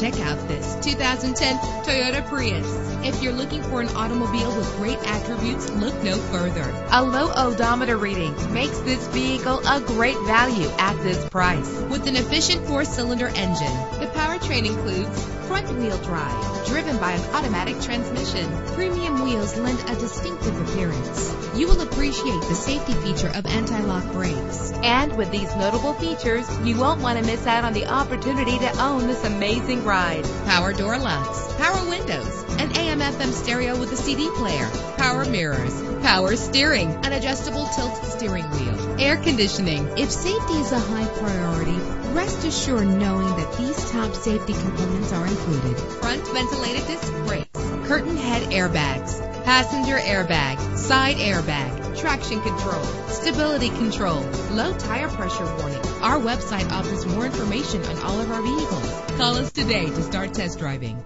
Check out this 2010 Toyota Prius. If you're looking for an automobile with great attributes, look no further. A low odometer reading makes this vehicle a great value at this price. With an efficient 4-cylinder engine, the powertrain includes front-wheel drive, driven by an automatic transmission. Premium wheels lend a distinctive appearance. You will appreciate the safety feature of anti-lock brakes. And with these notable features, you won't want to miss out on the opportunity to own this amazing ride. Power door locks, power windows, an AM/FM stereo with a CD player, power mirrors, power steering, an adjustable tilt steering wheel, air conditioning. If safety is a high priority, rest assured knowing that these top safety components are included. Front ventilated disc brakes, curtain head airbags, passenger airbag, side airbag, traction control, stability control, low tire pressure warning. Our website offers more information on all of our vehicles. Call us today to start test driving.